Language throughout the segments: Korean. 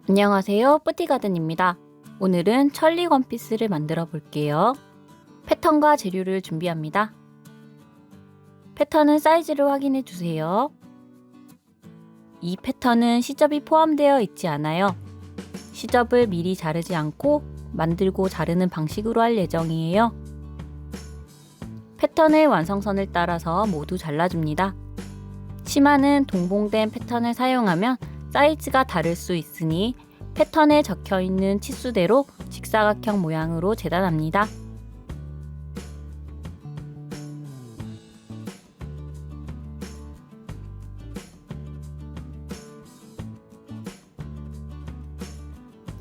안녕하세요, 뿌티가든입니다. 오늘은 천리 원피스를 만들어 볼게요. 패턴과 재료를 준비합니다. 패턴은 사이즈를 확인해 주세요. 이 패턴은 시접이 포함되어 있지 않아요. 시접을 미리 자르지 않고 만들고 자르는 방식으로 할 예정이에요. 패턴의 완성선을 따라서 모두 잘라줍니다. 치마는 동봉된 패턴을 사용하면 사이즈가 다를 수 있으니 패턴에 적혀있는 치수대로 직사각형 모양으로 재단합니다.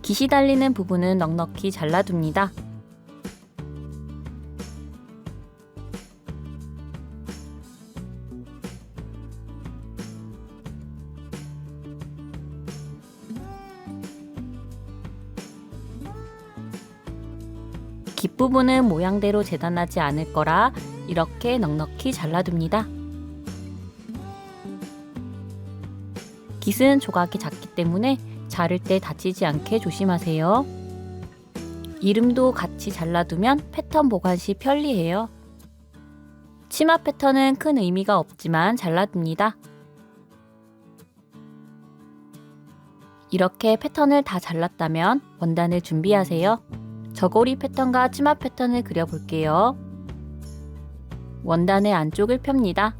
깃이 달리는 부분은 넉넉히 잘라둡니다. 깃부분은 모양대로 재단하지 않을 거라 이렇게 넉넉히 잘라둡니다. 깃은 조각이 작기 때문에 자를 때 다치지 않게 조심하세요. 이름도 같이 잘라두면 패턴 보관 시 편리해요. 치마 패턴은 큰 의미가 없지만 잘라둡니다. 이렇게 패턴을 다 잘랐다면 원단을 준비하세요. 저고리 패턴과 치마 패턴을 그려볼게요. 원단의 안쪽을 펴니다.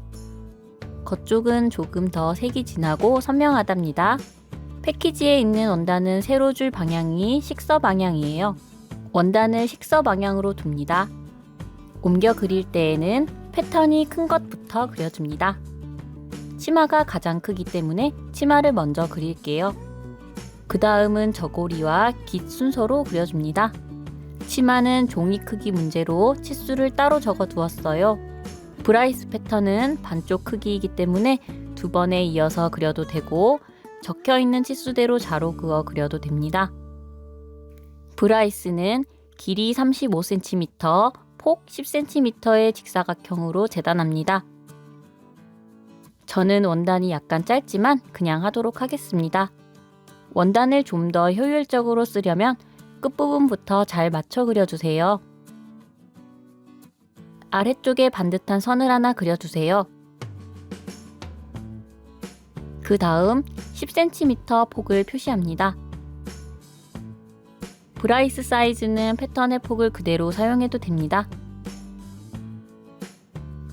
겉쪽은 조금 더 색이 진하고 선명하답니다. 패키지에 있는 원단은 세로 줄 방향이 식서 방향이에요. 원단을 식서 방향으로 둡니다. 옮겨 그릴 때에는 패턴이 큰 것부터 그려줍니다. 치마가 가장 크기 때문에 치마를 먼저 그릴게요. 그 다음은 저고리와 깃 순서로 그려줍니다. 치마는 종이 크기 문제로 치수를 따로 적어 두었어요. 브라이스 패턴은 반쪽 크기이기 때문에 두 번에 이어서 그려도 되고 적혀있는 치수대로 자로 그어 그려도 됩니다. 브라이스는 길이 35cm, 폭 10cm의 직사각형으로 재단합니다. 저는 원단이 약간 짧지만 그냥 하도록 하겠습니다. 원단을 좀 더 효율적으로 쓰려면 끝부분부터 잘 맞춰 그려주세요. 아래쪽에 반듯한 선을 하나 그려주세요. 그 다음 10cm 폭을 표시합니다. 브라이스 사이즈는 패턴의 폭을 그대로 사용해도 됩니다.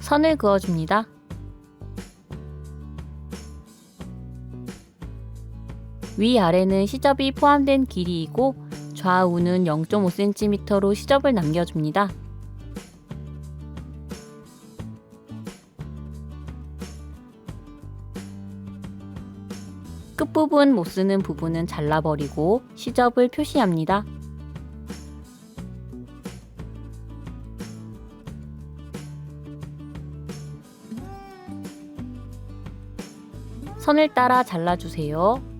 선을 그어줍니다. 위아래는 시접이 포함된 길이이고 좌우는 0.5cm로 시접을 남겨줍니다. 끝부분 못 쓰는 부분은 잘라버리고 시접을 표시합니다. 선을 따라 잘라주세요.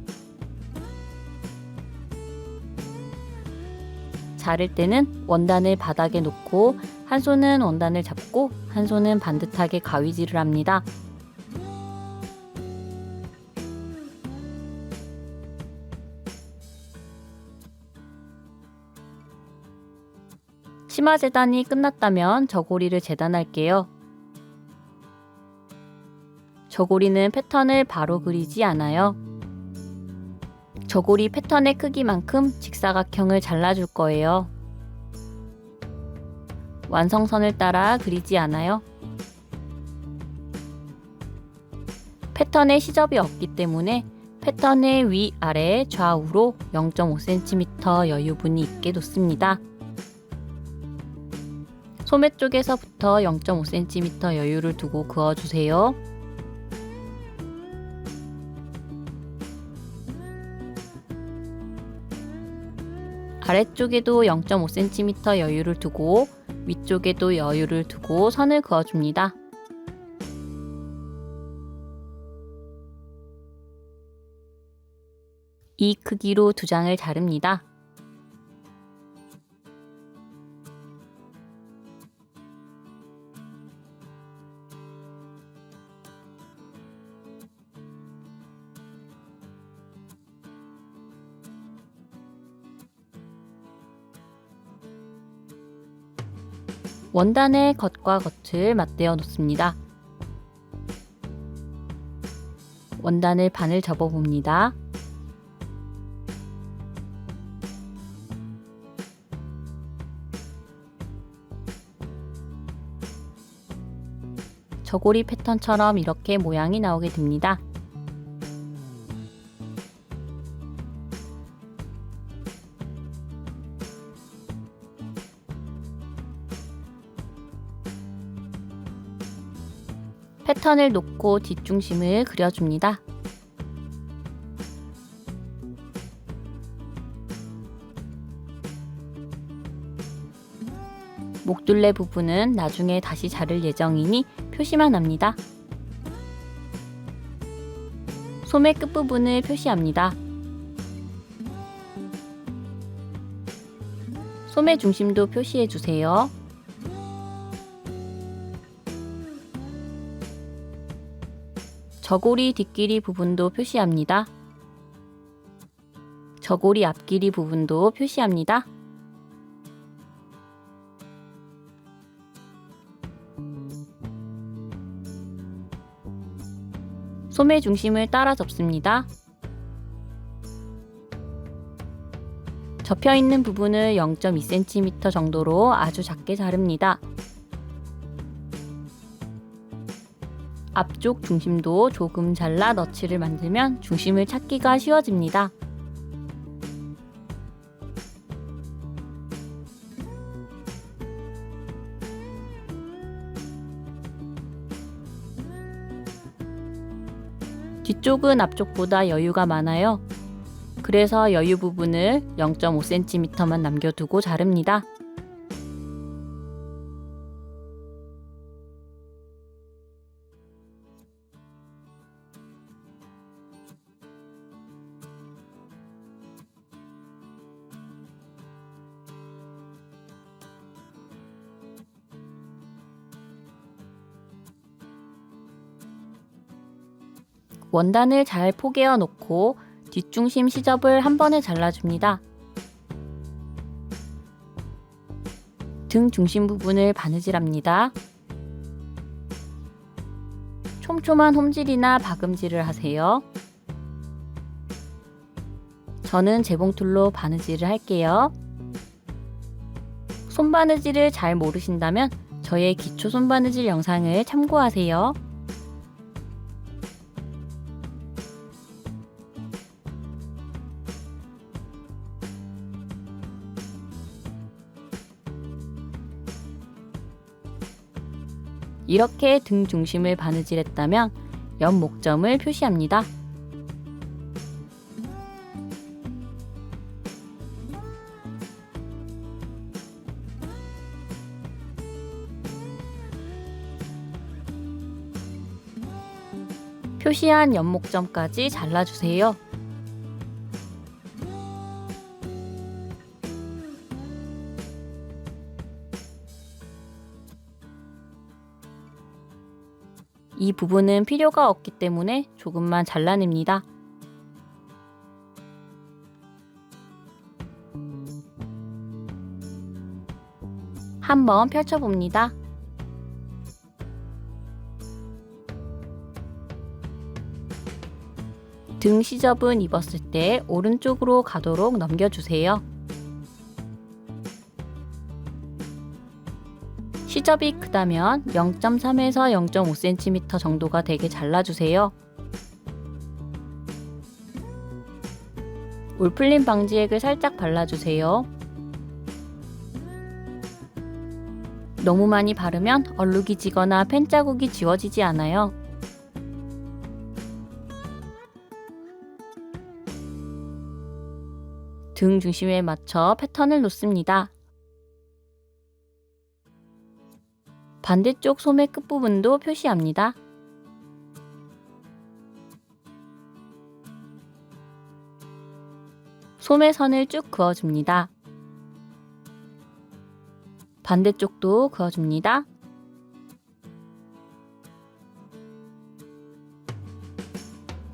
자를 때는 원단을 바닥에 놓고 한 손은 원단을 잡고 한 손은 반듯하게 가위질을 합니다. 치마 재단이 끝났다면 저고리를 재단할게요. 저고리는 패턴을 바로 그리지 않아요. 저고리 패턴의 크기만큼 직사각형을 잘라줄 거예요. 완성선을 따라 그리지 않아요. 패턴에 시접이 없기 때문에 패턴의 위아래 좌우로 0.5cm 여유분이 있게 놓습니다. 소매 쪽에서부터 0.5cm 여유를 두고 그어주세요. 아래쪽에도 0.5cm 여유를 두고 위쪽에도 여유를 두고 선을 그어줍니다. 이 크기로 두 장을 자릅니다. 원단의 겉과 겉을 맞대어 놓습니다. 원단을 반을 접어 봅니다. 저고리 패턴처럼 이렇게 모양이 나오게 됩니다. 패턴을 놓고 뒷중심을 그려줍니다. 목둘레 부분은 나중에 다시 자를 예정이니 표시만 합니다. 소매 끝부분을 표시합니다. 소매 중심도 표시해 주세요. 저고리 뒷길이 부분도 표시합니다. 저고리 앞길이 부분도 표시합니다. 소매 중심을 따라 접습니다. 접혀 있는 부분을 0.2cm 정도로 아주 작게 자릅니다. 앞쪽 중심도 조금 잘라 너치를 만들면 중심을 찾기가 쉬워집니다. 뒤쪽은 앞쪽보다 여유가 많아요. 그래서 여유 부분을 0.5cm만 남겨두고 자릅니다. 원단을 잘 포개어 놓고 뒷중심 시접을 한 번에 잘라줍니다. 등 중심 부분을 바느질합니다. 촘촘한 홈질이나 박음질을 하세요. 저는 재봉틀로 바느질을 할게요. 손바느질을 잘 모르신다면 저의 기초 손바느질 영상을 참고하세요. 이렇게 등 중심을 바느질했다면 옆 목점을 표시합니다. 표시한 옆 목점까지 잘라주세요. 이 부분은 필요가 없기 때문에 조금만 잘라냅니다. 한번 펼쳐봅니다. 등 시접은 입었을 때 오른쪽으로 가도록 넘겨주세요. 시접이 크다면 0.3에서 0.5cm 정도가 되게 잘라주세요. 올풀림 방지액을 살짝 발라주세요. 너무 많이 바르면 얼룩이 지거나 펜 자국이 지워지지 않아요. 등 중심에 맞춰 패턴을 놓습니다. 반대쪽 소매 끝부분도 표시합니다. 소매선을 쭉 그어줍니다. 반대쪽도 그어줍니다.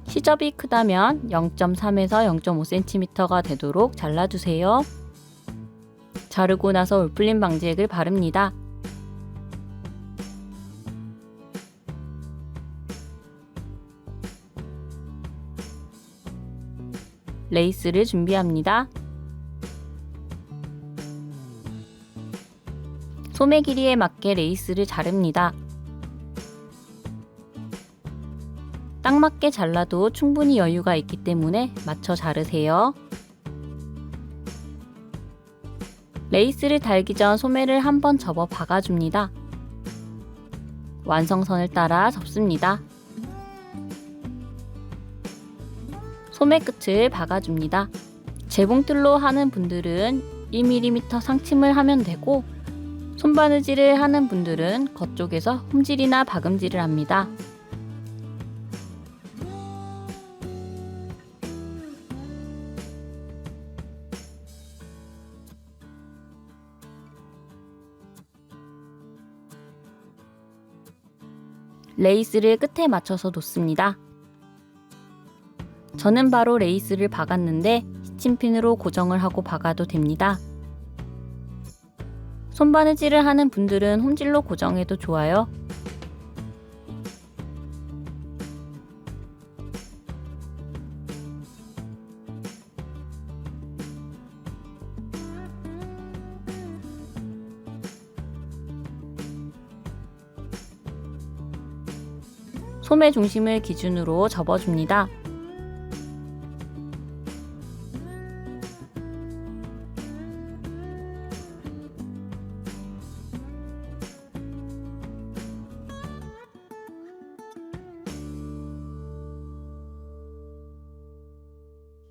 시접이 크다면 0.3에서 0.5cm가 되도록 잘라주세요. 자르고 나서 올풀림 방지액을 바릅니다. 레이스를 준비합니다. 소매 길이에 맞게 레이스를 자릅니다. 딱 맞게 잘라도 충분히 여유가 있기 때문에 맞춰 자르세요. 레이스를 달기 전 소매를 한번 접어 박아줍니다. 완성선을 따라 접습니다. 소매 끝을 박아줍니다. 재봉틀로 하는 분들은 1mm 상침을 하면 되고, 손바느질을 하는 분들은 겉쪽에서 홈질이나 박음질을 합니다. 레이스를 끝에 맞춰서 놓습니다. 저는 바로 레이스를 박았는데 스친핀으로 고정을 하고 박아도 됩니다. 손바느질을 하는 분들은 홈질로 고정해도 좋아요. 소매 중심을 기준으로 접어줍니다.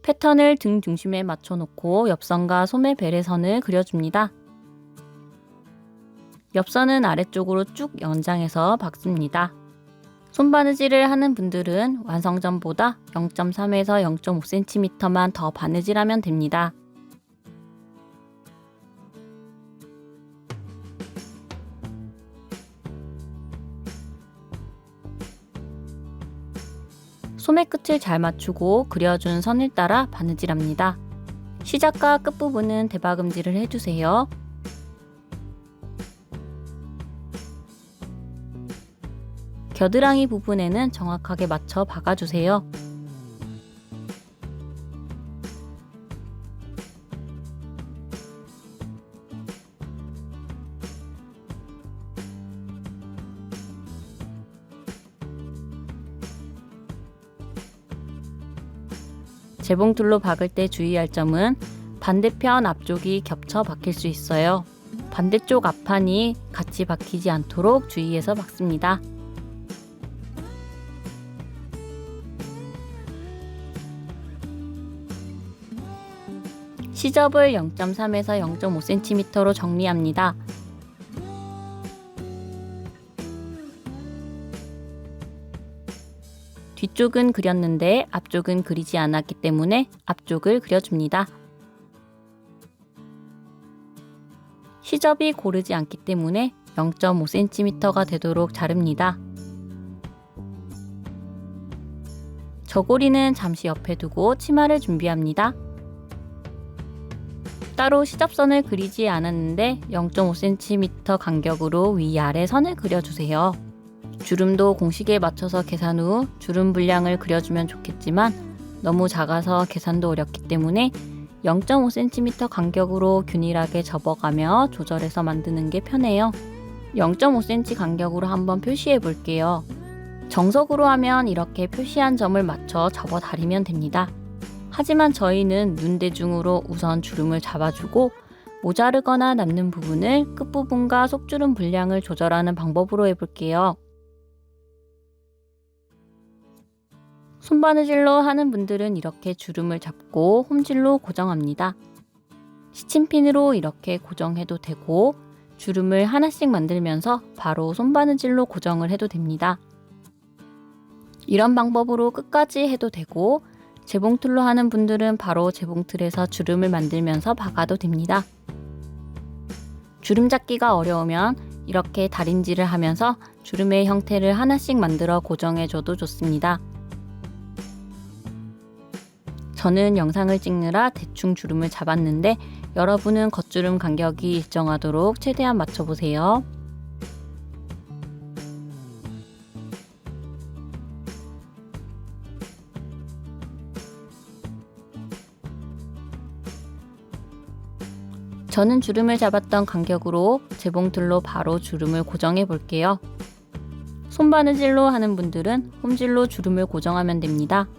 패턴을 등 중심에 맞춰 놓고 옆선과 소매 벨의 선을 그려줍니다. 옆선은 아래쪽으로 쭉 연장해서 박습니다. 손바느질을 하는 분들은 완성 전보다 0.3에서 0.5cm만 더 바느질하면 됩니다. 소매 끝을 잘 맞추고 그려준 선을 따라 바느질합니다. 시작과 끝부분은 대박음질을 해주세요. 겨드랑이 부분에는 정확하게 맞춰 박아주세요. 재봉틀로 박을 때 주의할 점은 반대편 앞쪽이 겹쳐 박힐 수 있어요. 반대쪽 앞판이 같이 박히지 않도록 주의해서 박습니다. 시접을 0.3에서 0.5cm로 정리합니다. 뒤쪽은 그렸는데 앞쪽은 그리지 않았기 때문에 앞쪽을 그려줍니다. 시접이 고르지 않기 때문에 0.5cm가 되도록 자릅니다. 저고리는 잠시 옆에 두고 치마를 준비합니다. 따로 시접선을 그리지 않았는데 0.5cm 간격으로 위아래 선을 그려주세요. 주름도 공식에 맞춰서 계산 후 주름 분량을 그려주면 좋겠지만 너무 작아서 계산도 어렵기 때문에 0.5cm 간격으로 균일하게 접어가며 조절해서 만드는 게 편해요. 0.5cm 간격으로 한번 표시해 볼게요. 정석으로 하면 이렇게 표시한 점을 맞춰 접어 다리면 됩니다. 하지만 저희는 눈대중으로 우선 주름을 잡아주고 모자르거나 남는 부분을 끝부분과 속주름 분량을 조절하는 방법으로 해볼게요. 손바느질로 하는 분들은 이렇게 주름을 잡고 홈질로 고정합니다. 시침핀으로 이렇게 고정해도 되고 주름을 하나씩 만들면서 바로 손바느질로 고정을 해도 됩니다. 이런 방법으로 끝까지 해도 되고 재봉틀로 하는 분들은 바로 재봉틀에서 주름을 만들면서 박아도 됩니다. 주름 잡기가 어려우면 이렇게 다림질을 하면서 주름의 형태를 하나씩 만들어 고정해줘도 좋습니다. 저는 영상을 찍느라 대충 주름을 잡았는데 여러분은 겉주름 간격이 일정하도록 최대한 맞춰보세요. 저는 주름을 잡았던 간격으로 재봉틀로 바로 주름을 고정해 볼게요. 손바느질로 하는 분들은 홈질로 주름을 고정하면 됩니다.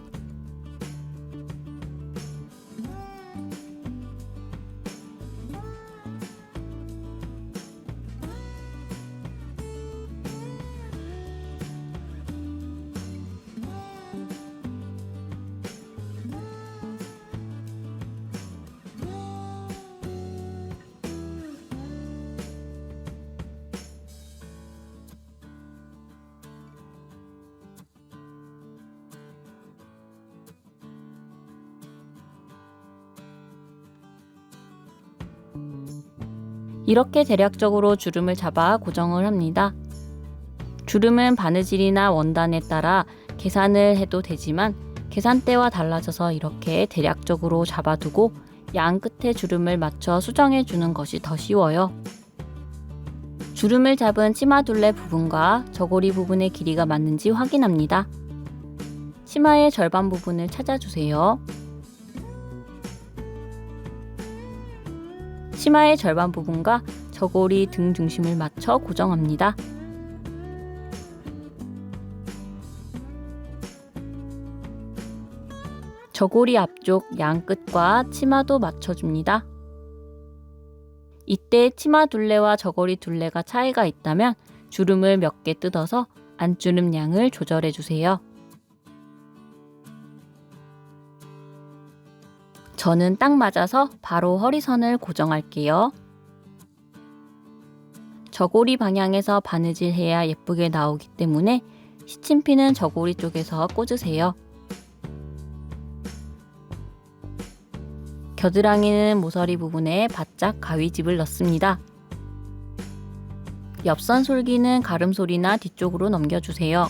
이렇게 대략적으로 주름을 잡아 고정을 합니다. 주름은 바느질이나 원단에 따라 계산을 해도 되지만 계산대와 달라져서 이렇게 대략적으로 잡아두고 양 끝에 주름을 맞춰 수정해 주는 것이 더 쉬워요. 주름을 잡은 치마 둘레 부분과 저고리 부분의 길이가 맞는지 확인합니다. 치마의 절반 부분을 찾아주세요. 치마의 절반 부분과 저고리 등 중심을 맞춰 고정합니다. 저고리 앞쪽 양 끝과 치마도 맞춰줍니다. 이때 치마 둘레와 저고리 둘레가 차이가 있다면 주름을 몇 개 뜯어서 안주름 양을 조절해 주세요. 저는 딱 맞아서 바로 허리선을 고정할게요. 저고리 방향에서 바느질 해야 예쁘게 나오기 때문에 시침핀은 저고리 쪽에서 꽂으세요. 겨드랑이는 모서리 부분에 바짝 가위집을 넣습니다. 옆선 솔기는 가름소리나 뒤쪽으로 넘겨주세요.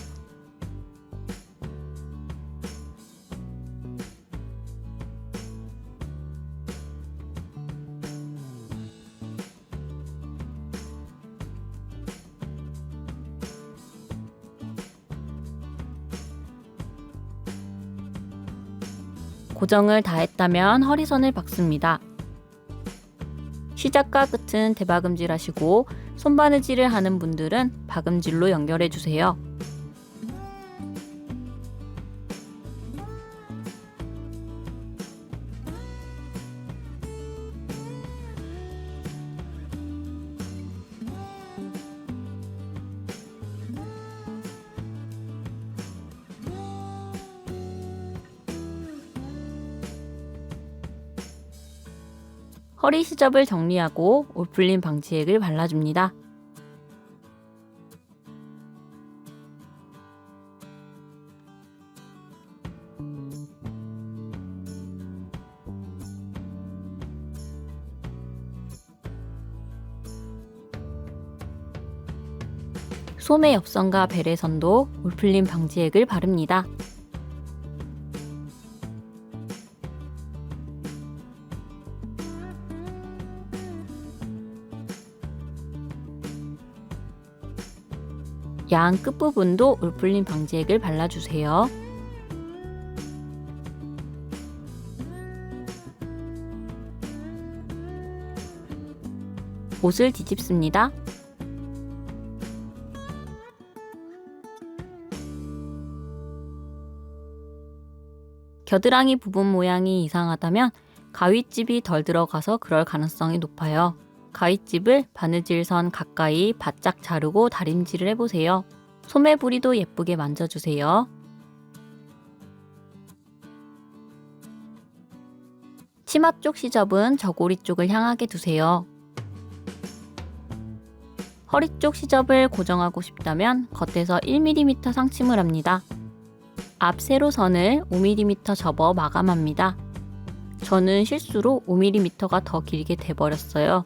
고정을 다 했다면 허리선을 박습니다. 시작과 끝은 대박음질 하시고 손바느질을 하는 분들은 박음질로 연결해 주세요. 허리 시접을 정리하고 올풀림 방지액을 발라줍니다. 소매 옆선과 베레선도 올풀림 방지액을 바릅니다. 양 끝부분도 올풀림 방지액을 발라주세요. 옷을 뒤집습니다. 겨드랑이 부분 모양이 이상하다면 가위집이 덜 들어가서 그럴 가능성이 높아요. 가위집을 바느질선 가까이 바짝 자르고 다림질을 해보세요. 소매 부리도 예쁘게 만져주세요. 치마 쪽 시접은 저고리 쪽을 향하게 두세요. 허리 쪽 시접을 고정하고 싶다면 겉에서 1mm 상침을 합니다. 앞 세로선을 5mm 접어 마감합니다. 저는 실수로 5mm가 더 길게 돼버렸어요.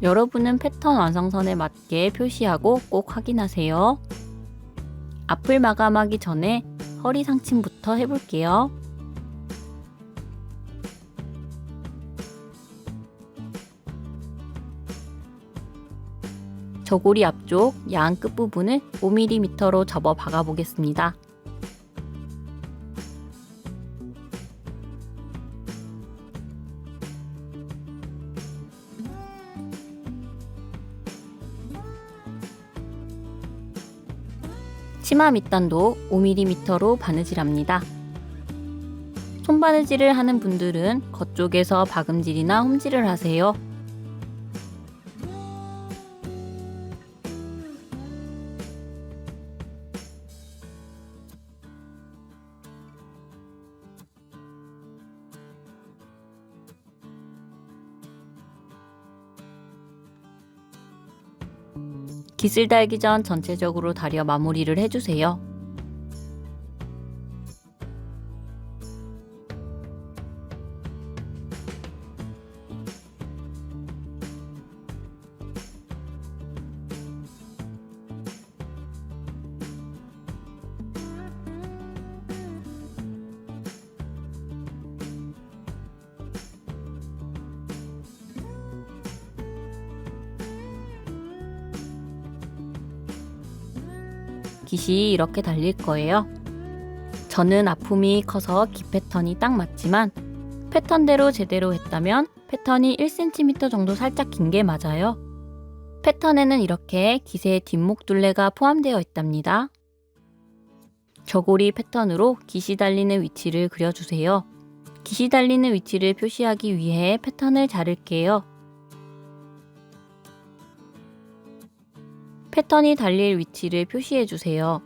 여러분은 패턴 완성선에 맞게 표시하고 꼭 확인하세요. 앞을 마감하기 전에 허리 상침부터 해볼게요. 저고리 앞쪽 양 끝부분을 5mm로 접어 박아 보겠습니다. 치마 밑단도 5mm로 바느질합니다. 손바느질을 하는 분들은 겉쪽에서 박음질이나 홈질을 하세요. 깃을 달기 전 전체적으로 다려 마무리를 해주세요. 깃이 이렇게 달릴 거예요. 저는 아픔이 커서 깃 패턴이 딱 맞지만 패턴대로 제대로 했다면 패턴이 1cm 정도 살짝 긴 게 맞아요. 패턴에는 이렇게 깃의 뒷목 둘레가 포함되어 있답니다. 저고리 패턴으로 깃이 달리는 위치를 그려주세요. 깃이 달리는 위치를 표시하기 위해 패턴을 자를게요. 패턴이 달릴 위치를 표시해주세요.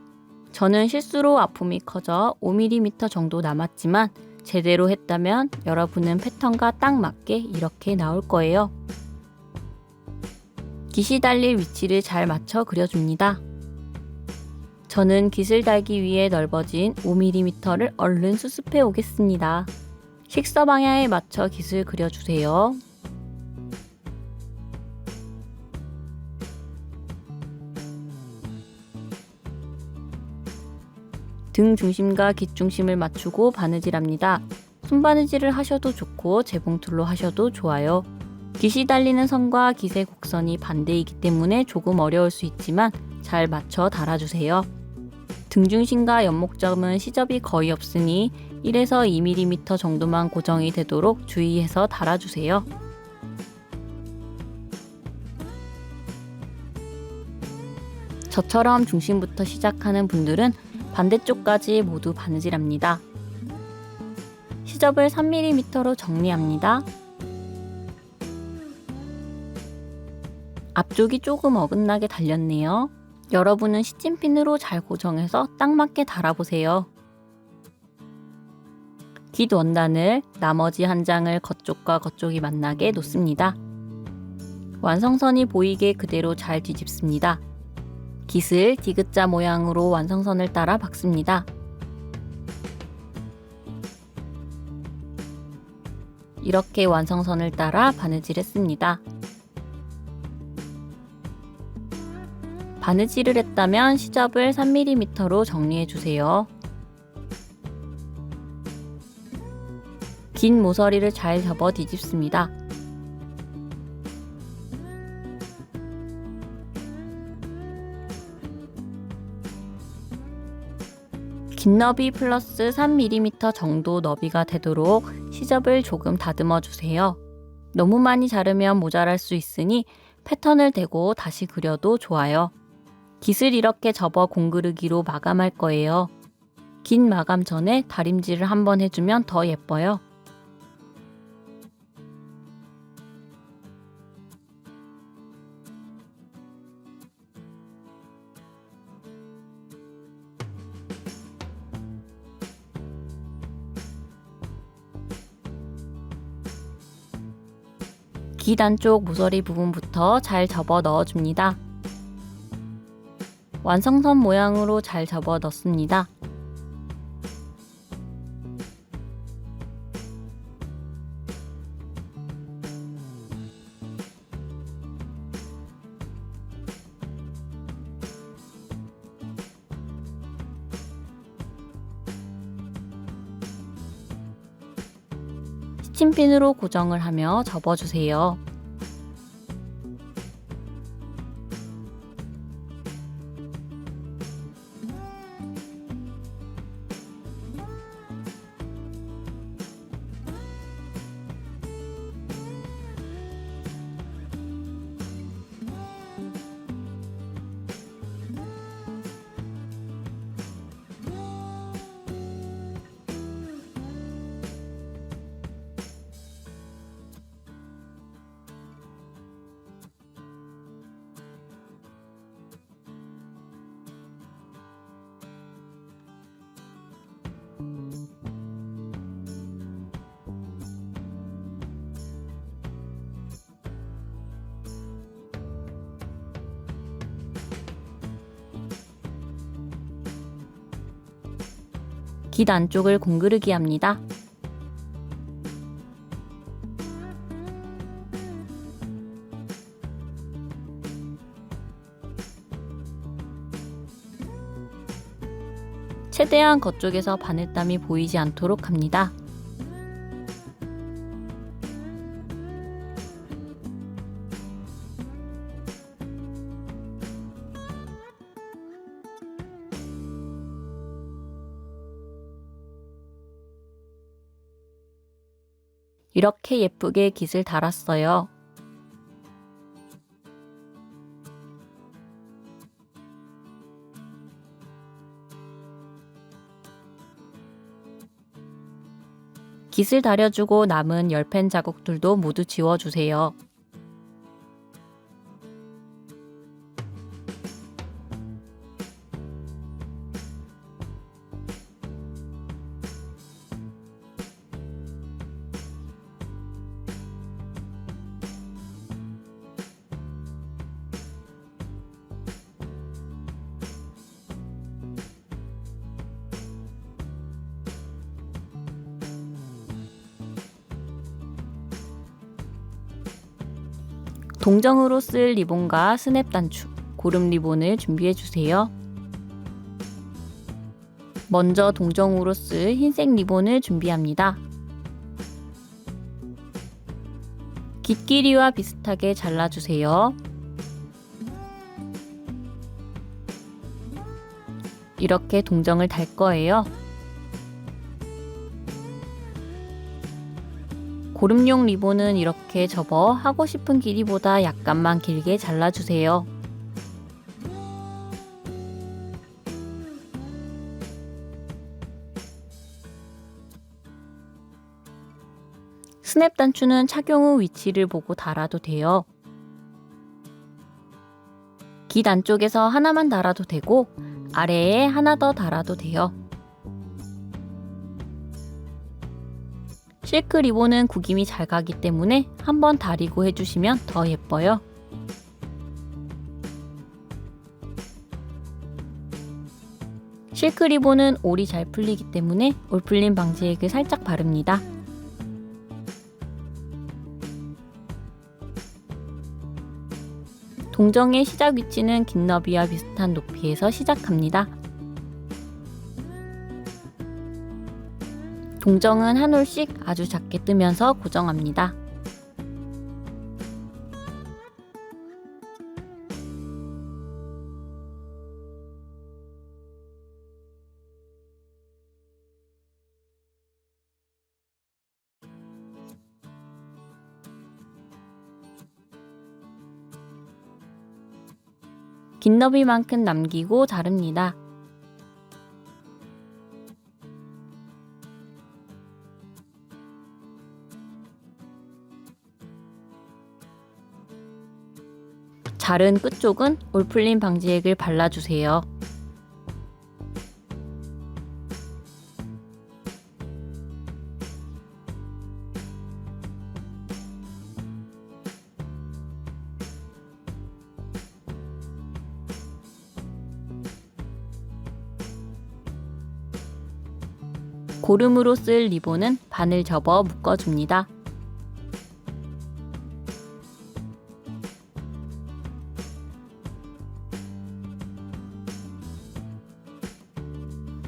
저는 실수로 아픔이 커져 5mm 정도 남았지만 제대로 했다면 여러분은 패턴과 딱 맞게 이렇게 나올 거예요. 깃이 달릴 위치를 잘 맞춰 그려줍니다. 저는 깃을 달기 위해 넓어진 5mm를 얼른 수습해 오겠습니다. 식서 방향에 맞춰 깃을 그려주세요. 등 중심과 깃 중심을 맞추고 바느질합니다. 손바느질을 하셔도 좋고 재봉틀로 하셔도 좋아요. 깃이 달리는 선과 깃의 곡선이 반대이기 때문에 조금 어려울 수 있지만 잘 맞춰 달아주세요. 등 중심과 연목점은 시접이 거의 없으니 1에서 2mm 정도만 고정이 되도록 주의해서 달아주세요. 저처럼 중심부터 시작하는 분들은 반대쪽까지 모두 바느질합니다. 시접을 3mm로 정리합니다. 앞쪽이 조금 어긋나게 달렸네요. 여러분은 시침핀으로 잘 고정해서 딱 맞게 달아보세요. 깃 원단을 나머지 한 장을 겉쪽과 겉쪽이 만나게 놓습니다. 완성선이 보이게 그대로 잘 뒤집습니다. 깃을 디귿자 모양으로 완성선을 따라 박습니다. 이렇게 완성선을 따라 바느질했습니다. 바느질을 했다면 시접을 3mm로 정리해주세요. 긴 모서리를 잘 접어 뒤집습니다. 긴 너비 플러스 3mm 정도 너비가 되도록 시접을 조금 다듬어 주세요. 너무 많이 자르면 모자랄 수 있으니 패턴을 대고 다시 그려도 좋아요. 깃을 이렇게 접어 공그르기로 마감할 거예요. 긴 마감 전에 다림질을 한번 해주면 더 예뻐요. 깃 안쪽 모서리 부분부터 잘 접어 넣어줍니다. 완성선 모양으로 잘 접어 넣습니다. 스팀핀으로 고정을 하며 접어주세요. 깃 안쪽을 공그르기 합니다. 최대한 겉쪽에서 바늘땀이 보이지 않도록 합니다. 이렇게 예쁘게 깃을 달았어요. 깃을 다려주고 남은 열펜 자국들도 모두 지워주세요. 동정으로 쓸 리본과 스냅 단추, 고름 리본을 준비해 주세요. 먼저 동정으로 쓸 흰색 리본을 준비합니다. 깃 길이와 비슷하게 잘라주세요. 이렇게 동정을 달 거예요. 고름용 리본은 이렇게 접어 하고 싶은 길이보다 약간만 길게 잘라주세요. 스냅 단추는 착용 후 위치를 보고 달아도 돼요. 깃 안쪽에서 하나만 달아도 되고 아래에 하나 더 달아도 돼요. 실크 리본은 구김이 잘 가기 때문에 한번 다리고 해주시면 더 예뻐요. 실크 리본은 올이 잘 풀리기 때문에 올 풀림 방지액을 살짝 바릅니다. 동정의 시작 위치는 깃 너비와 비슷한 높이에서 시작합니다. 동정은 한 올씩 아주 작게 뜨면서 고정합니다. 깃 너비만큼 남기고 자릅니다. 자른 끝쪽은 올풀림 방지액을 발라주세요. 고름으로 쓸 리본은 반을 접어 묶어줍니다.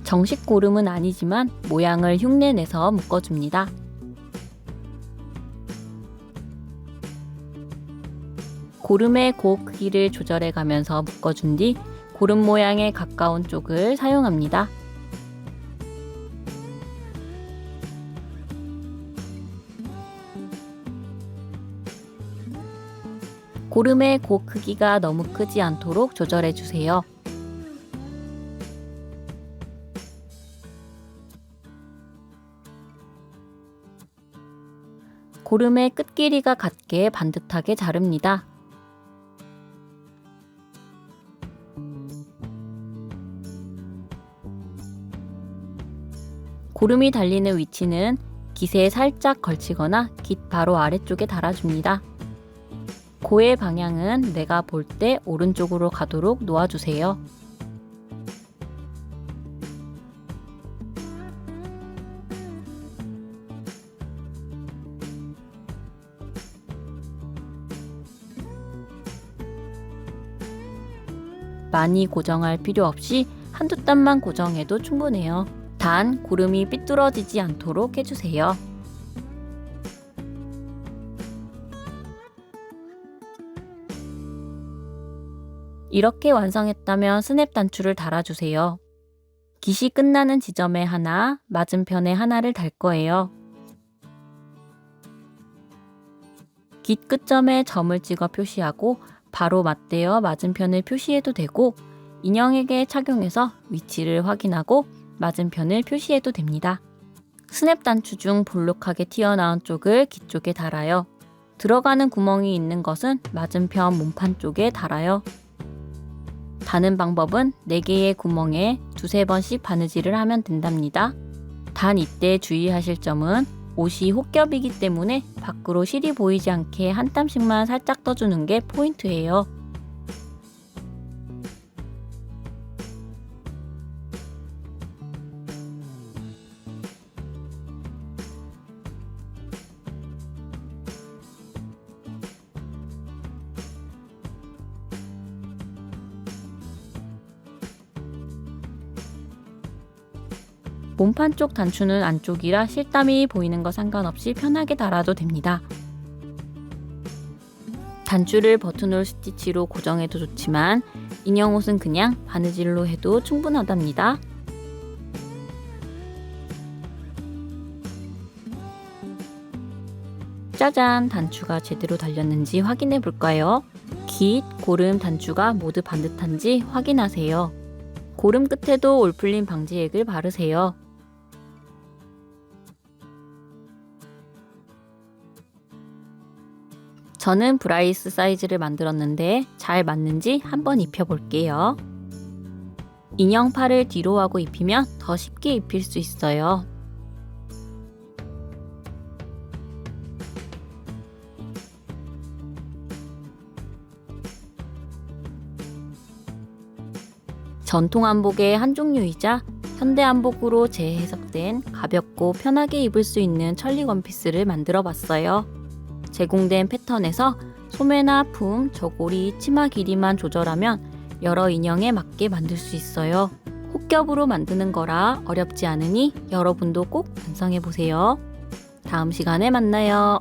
정식 고름은 아니지만 모양을 흉내내서 묶어줍니다. 고름의 고 크기를 조절해 가면서 묶어준 뒤 고름 모양에 가까운 쪽을 사용합니다. 고름의 고 크기가 너무 크지 않도록 조절해 주세요. 고름의 끝 길이가 같게 반듯하게 자릅니다. 고름이 달리는 위치는 깃에 살짝 걸치거나 깃 바로 아래쪽에 달아줍니다. 고의 방향은 내가 볼 때 오른쪽으로 가도록 놓아주세요. 많이 고정할 필요 없이 한두 땀만 고정해도 충분해요. 단 고름이 삐뚤어지지 않도록 해주세요. 이렇게 완성했다면 스냅 단추를 달아주세요. 깃이 끝나는 지점에 하나, 맞은편에 하나를 달 거예요. 깃 끝점에 점을 찍어 표시하고 바로 맞대어 맞은편을 표시해도 되고, 인형에게 착용해서 위치를 확인하고 맞은편을 표시해도 됩니다. 스냅 단추 중 볼록하게 튀어나온 쪽을 깃 쪽에 달아요. 들어가는 구멍이 있는 것은 맞은편 몸판 쪽에 달아요. 다는 방법은 4개의 구멍에 두세 번씩 바느질을 하면 된답니다. 단 이때 주의하실 점은 옷이 혹겹이기 때문에 밖으로 실이 보이지 않게 한 땀씩만 살짝 떠주는 게 포인트예요. 몸판 쪽 단추는 안쪽이라 실땀이 보이는 거 상관없이 편하게 달아도 됩니다. 단추를 버튼홀 스티치로 고정해도 좋지만 인형 옷은 그냥 바느질로 해도 충분하답니다. 짜잔! 단추가 제대로 달렸는지 확인해 볼까요? 깃, 고름, 단추가 모두 반듯한지 확인하세요. 고름 끝에도 올풀림 방지액을 바르세요. 저는 브라이스 사이즈를 만들었는데 잘 맞는지 한번 입혀볼게요. 인형 팔을 뒤로 하고 입히면 더 쉽게 입힐 수 있어요. 전통 한복의 한 종류이자 현대 한복으로 재해석된 가볍고 편하게 입을 수 있는 천리 원피스를 만들어 봤어요. 제공된 패턴에서 소매나 품, 저고리, 치마 길이만 조절하면 여러 인형에 맞게 만들 수 있어요. 혹겹으로 만드는 거라 어렵지 않으니 여러분도 꼭 완성해 보세요. 다음 시간에 만나요.